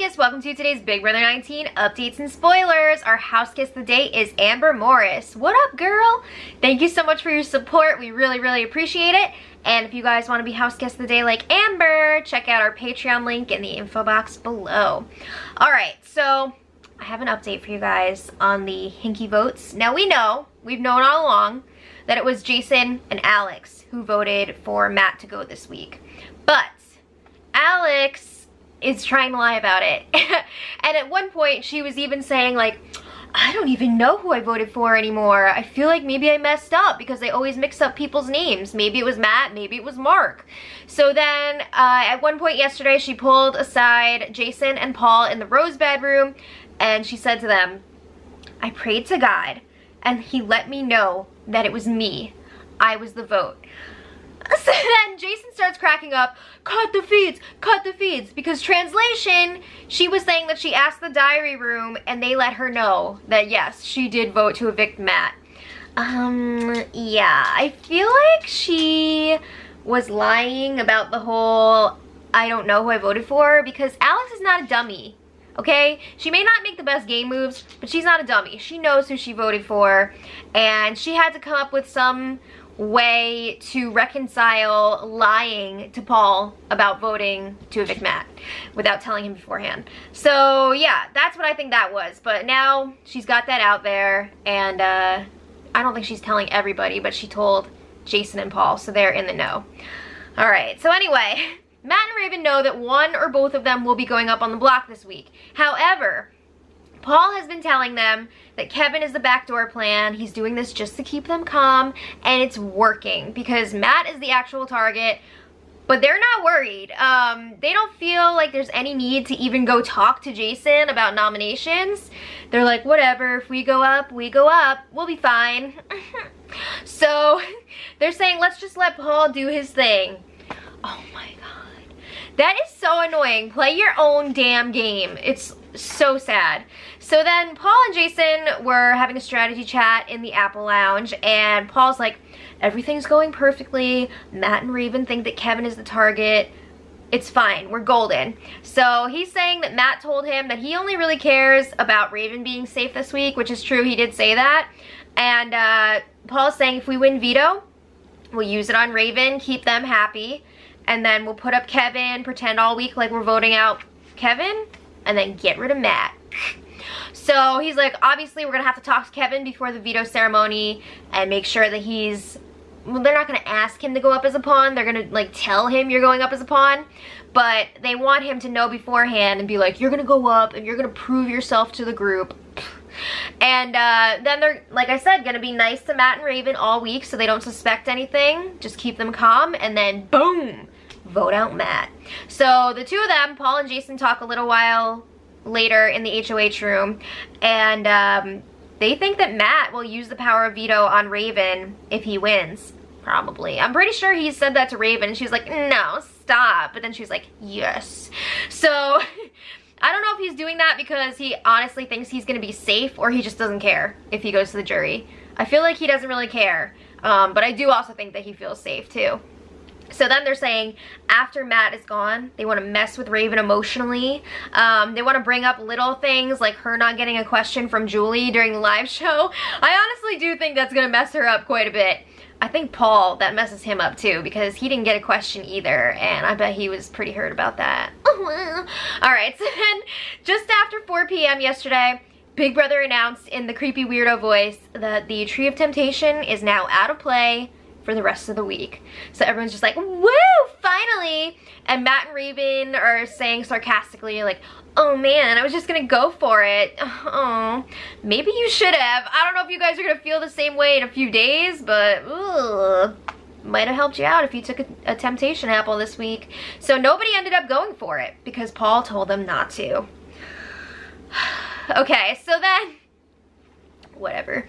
Housekiss, welcome to today's Big Brother 19 updates and spoilers. Our Housekiss of the day is Amber Morris. What up, girl? Thank you so much for your support. We really appreciate it. And if you guys want to be Housekiss of the day like Amber, check out our Patreon link in the info box below. Alright, so I have an update for you guys on the Hinky votes. Now we've known all along that it was Jason and Alex who voted for Matt to go this week. But Alex is trying to lie about it. And at one point she was even saying like, I don't even know who I voted for anymore. I feel like maybe I messed up because they always mix up people's names. Maybe it was Matt, maybe it was Mark. So then at one point yesterday she pulled aside Jason and Paul in the rose bedroom and she said to them, I prayed to God and he let me know that it was me. I was the vote. So then Jason starts cracking up, cut the feeds, because translation, she was saying that she asked the diary room and they let her know that yes, she did vote to evict Matt. Yeah, I feel like she was lying about the whole I don't know who I voted for, because Alex is not a dummy, okay? She may not make the best game moves, but she's not a dummy. She knows who she voted for, and she had to come up with some way to reconcile lying to Paul about voting to evict Matt without telling him beforehand. So yeah, that's what I think that was. But now she's got that out there, and I don't think she's telling everybody, but she told Jason and Paul, so they're in the know. Alright, so anyway, Matt and Raven know that one or both of them will be going up on the block this week. However, Paul has been telling them that Kevin is the backdoor plan. He's doing this just to keep them calm, and it's working because Matt is the actual target, but they're not worried. They don't feel like there's any need to even go talk to Jason about nominations. They're like, whatever, if we go up, we'll be fine. So they're saying, let's just let Paul do his thing. Oh my God. That is so annoying. Play your own damn game. It's so sad. So then Paul and Jason were having a strategy chat in the Apple Lounge, and Paul's like, everything's going perfectly. Matt and Raven think that Kevin is the target. It's fine. We're golden. So he's saying that Matt told him that he only really cares about Raven being safe this week, which is true. He did say that. And Paul's saying if we win veto, we'll use it on Raven, keep them happy, and then we'll put up Kevin, pretend all week like we're voting out Kevin, and then get rid of Matt. So he's like, obviously we're gonna have to talk to Kevin before the veto ceremony and make sure that he's, well, they're not gonna ask him to go up as a pawn, they're gonna like tell him you're going up as a pawn, but they want him to know beforehand and be like, you're gonna go up and you're gonna prove yourself to the group. And then they're, like I said, gonna be nice to Matt and Raven all week so they don't suspect anything, just keep them calm, and then boom, vote out Matt. So the two of them, Paul and Jason, talk a little while later in the HOH room, and they think that Matt will use the power of veto on Raven if he wins. Probably. I'm pretty sure he said that to Raven, and she's like, no, stop. But then she's like, yes. So I don't know if he's doing that because he honestly thinks he's gonna be safe, or he just doesn't care if he goes to the jury. I feel like he doesn't really care, but I do also think that he feels safe too. So then they're saying after Matt is gone, they want to mess with Raven emotionally. They want to bring up little things like her not getting a question from Julie during the live show. I honestly do think that's going to mess her up quite a bit. I think Paul, that messes him up too, because he didn't get a question either, and I bet he was pretty hurt about that. Alright, so then just after 4 p.m. yesterday, Big Brother announced in the creepy weirdo voice that the Tree of Temptation is now out of play for the rest of the week. So everyone's just like, woo, finally! And Matt and Raven are saying sarcastically like, oh man, I was just gonna go for it. Oh, maybe you should have. I don't know if you guys are gonna feel the same way in a few days, but might have helped you out if you took a temptation apple this week. So nobody ended up going for it because Paul told them not to. Okay, so then whatever.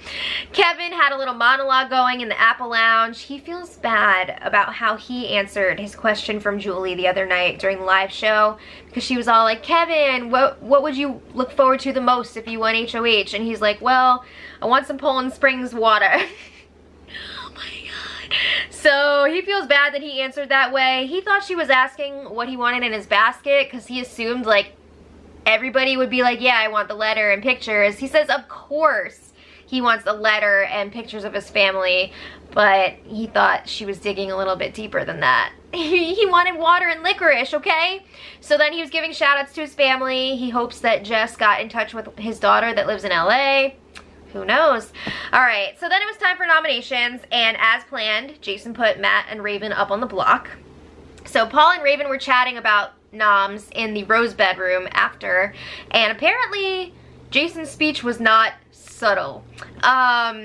Kevin had a little monologue going in the Apple Lounge. He feels bad about how he answered his question from Julie the other night during the live show, because she was all like, Kevin, what would you look forward to the most if you won HOH? And he's like, well, I want some Poland Springs water. Oh my God. So he feels bad that he answered that way. He thought she was asking what he wanted in his basket because he assumed like everybody would be like, yeah, I want the letter and pictures. He says, of course he wants the letter and pictures of his family, but he thought she was digging a little bit deeper than that. He wanted water and licorice, okay? So then he was giving shout outs to his family. He hopes that Jess got in touch with his daughter that lives in LA. Who knows? Alright, so then it was time for nominations, and as planned, Jason put Matt and Raven up on the block. So Paul and Raven were chatting about noms in the Rose bedroom after, and apparently Jason's speech was not subtle.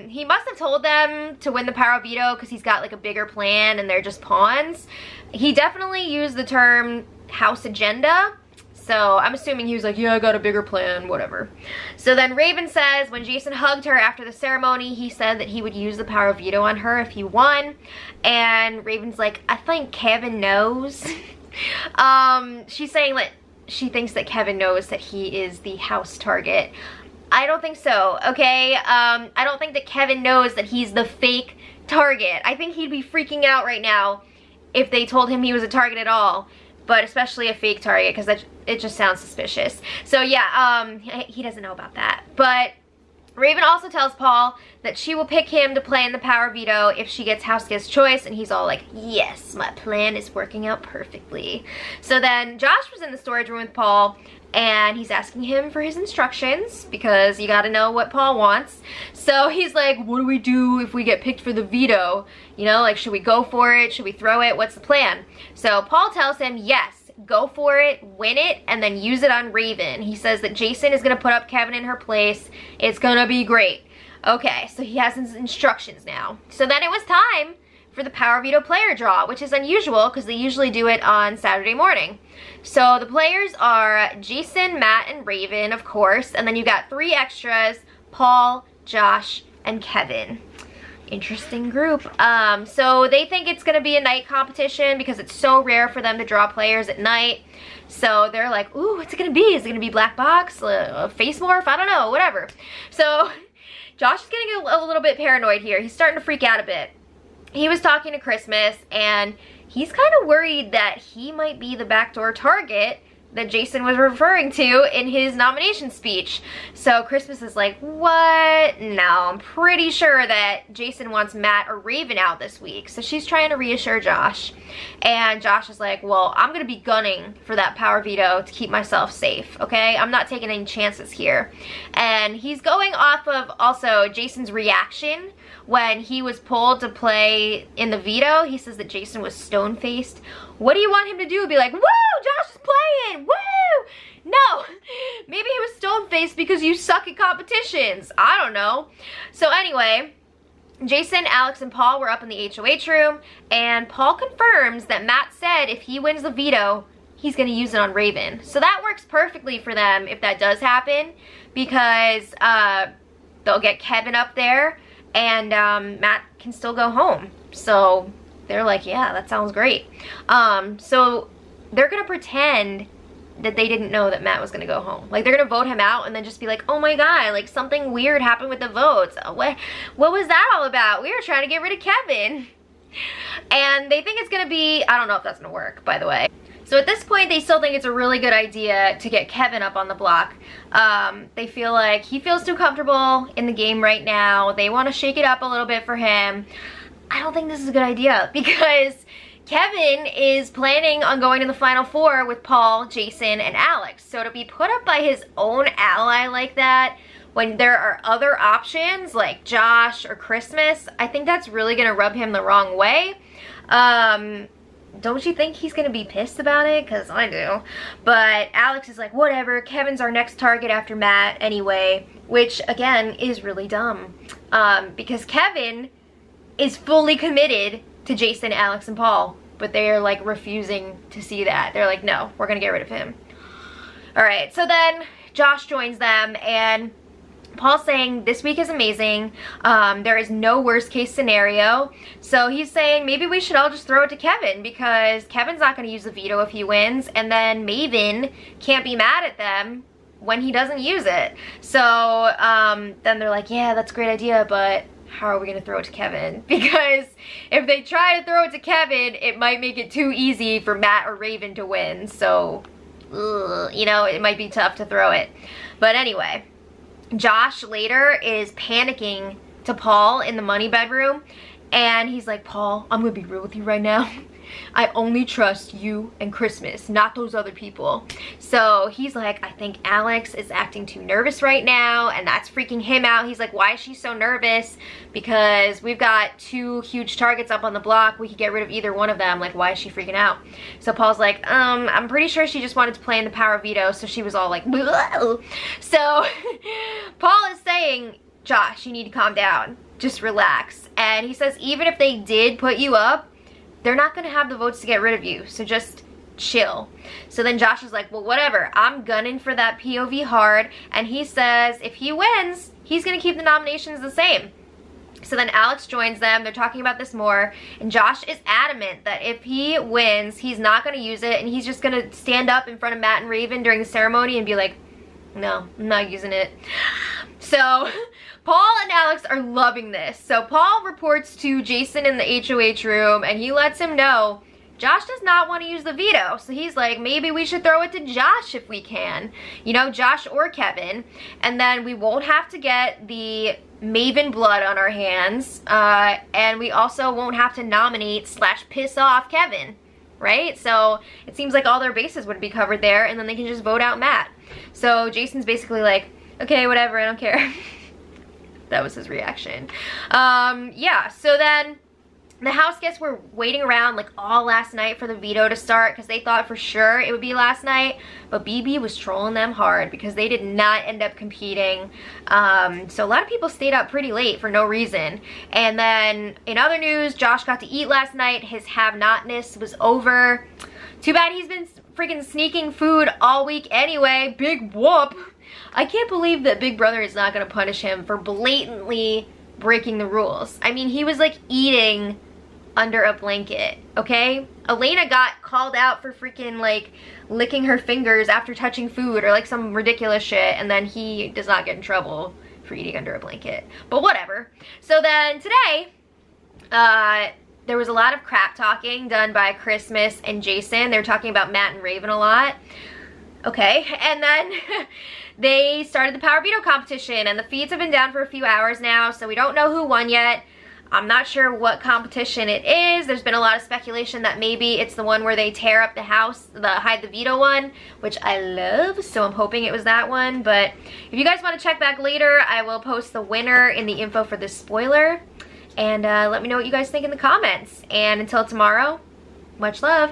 He must have told them to win the power of veto because he's got like a bigger plan and they're just pawns. He definitely used the term house agenda, so I'm assuming he was like, yeah, I got a bigger plan, whatever. So then Raven says when Jason hugged her after the ceremony, he said that he would use the power of veto on her if he won, and Raven's like, I think Kevin knows. She's saying that she thinks that Kevin knows that he is the house target. I don't think so, okay? I don't think that Kevin knows that he's the fake target. I think he'd be freaking out right now if they told him he was a target at all, but especially a fake target, because it just sounds suspicious. So yeah, he doesn't know about that. But Raven also tells Paul that she will pick him to play in the power veto if she gets house guest choice, and he's all like, yes, my plan is working out perfectly. So then Josh was in the storage room with Paul, and he's asking him for his instructions because you gotta know what Paul wants. So he's like, what do we do if we get picked for the veto? You know, like, should we go for it? Should we throw it? What's the plan? So Paul tells him, yes, go for it, win it, and then use it on Raven. He says that Jason is gonna put up Kevin in her place. It's gonna be great. Okay, so he has his instructions now. So then it was time for the power veto player draw, which is unusual because they usually do it on Saturday morning. So the players are Jason, Matt, and Raven, of course, and then you got 3 extras, Paul, Josh, and Kevin. Interesting group. So they think it's gonna be a night competition because it's so rare for them to draw players at night. So they're like, ooh, what's it gonna be? Is it gonna be black box, face morph? I don't know, whatever. So Josh is getting a little bit paranoid here. He's starting to freak out a bit. He was talking to Christmas, and he's kind of worried that he might be the backdoor target that Jason was referring to in his nomination speech. So Christmas is like, what? No, I'm pretty sure that Jason wants Matt or Raven out this week. So she's trying to reassure Josh. And Josh is like, well, I'm gonna be gunning for that power veto to keep myself safe, okay? I'm not taking any chances here. And he's going off of also Jason's reaction when he was pulled to play in the veto. He says that Jason was stone-faced. What do you want him to do? Be like, woo, Josh is playing, woo! No, maybe he was stone-faced because you suck at competitions. I don't know. So anyway, Jason, Alex, and Paul were up in the HOH room, and Paul confirms that Matt said if he wins the veto, he's gonna use it on Raven. So that works perfectly for them if that does happen, because they'll get Kevin up there, and Matt can still go home. So they're like, yeah, that sounds great. So they're gonna pretend that they didn't know that Matt was gonna go home. Like, they're gonna vote him out and then just be like, oh my god, like something weird happened with the votes. What was that all about? We were trying to get rid of Kevin. And they think it's gonna be, I don't know if that's gonna work, by the way. So at this point, they still think it's a really good idea to get Kevin up on the block. They feel like he feels too comfortable in the game right now. They want to shake it up a little bit for him. I don't think this is a good idea because Kevin is planning on going to the Final Four with Paul, Jason, and Alex. So to be put up by his own ally like that, when there are other options like Josh or Christmas, I think that's really going to rub him the wrong way. Don't you think he's gonna be pissed about it? Because I do. But Alex is like, whatever, Kevin's our next target after Matt anyway, which again is really dumb. Because Kevin is fully committed to Jason, Alex, and Paul, but they're like refusing to see that. They're like, no, we're gonna get rid of him. Alright, so then Josh joins them, and Paul's saying this week is amazing. There is no worst case scenario. So he's saying maybe we should all just throw it to Kevin because Kevin's not going to use the veto if he wins, and then Maven can't be mad at them when he doesn't use it. So then they're like, yeah, that's a great idea, but how are we going to throw it to Kevin? Because if they try to throw it to Kevin, it might make it too easy for Matt or Raven to win. So ugh, you know, it might be tough to throw it. But anyway, Josh later is panicking to Paul in the money bedroom, and he's like, Paul, I'm gonna be real with you right now. I only trust you and Christmas, not those other people. So he's like, I think Alex is acting too nervous right now, and that's freaking him out. He's like, why is she so nervous? Because we've got 2 huge targets up on the block. We could get rid of either one of them. Like, why is she freaking out? So Paul's like, I'm pretty sure she just wanted to play in the power of veto, so she was all like, bleh. So Paul is saying, Josh, you need to calm down. Just relax. And he says, even if they did put you up, they're not gonna have the votes to get rid of you, so just chill. So then Josh is like, well, whatever, I'm gunning for that POV hard, and he says if he wins, he's gonna keep the nominations the same. So then Alex joins them, they're talking about this more, and Josh is adamant that if he wins, he's not gonna use it, and he's just gonna stand up in front of Matt and Raven during the ceremony and be like, no, I'm not using it. So Paul and Alex are loving this. So Paul reports to Jason in the HOH room, and he lets him know Josh does not want to use the veto. So he's like, maybe we should throw it to Josh if we can. You know, Josh or Kevin. And then we won't have to get the Maven blood on our hands. And we also won't have to nominate / piss off Kevin. Right? So it seems like all their bases would be covered there, and then they can just vote out Matt. So Jason's basically like, okay, whatever, I don't care. That was his reaction. Yeah, so then the house guests were waiting around like all last night for the veto to start because they thought for sure it would be last night, but BB was trolling them hard because they did not end up competing. So a lot of people stayed up pretty late for no reason. And then in other news, Josh got to eat last night. His have-notness was over. Too bad he's been freaking sneaking food all week anyway. Big whoop. I can't believe that Big Brother is not going to punish him for blatantly breaking the rules. I mean, he was like eating under a blanket, okay? Elena got called out for freaking like licking her fingers after touching food or like some ridiculous shit, and then he does not get in trouble for eating under a blanket. But whatever. So then today, there was a lot of crap talking done by Christmas and Jason. They were talking about Matt and Raven a lot. Okay, and then they started the Power Veto competition, and the feeds have been down for a few hours now, so we don't know who won yet. I'm not sure what competition it is. There's been a lot of speculation that maybe it's the one where they tear up the house, the hide the veto one, which I love, so I'm hoping it was that one. But if you guys want to check back later, I will post the winner in the info for this spoiler. And let me know what you guys think in the comments. And until tomorrow, much love.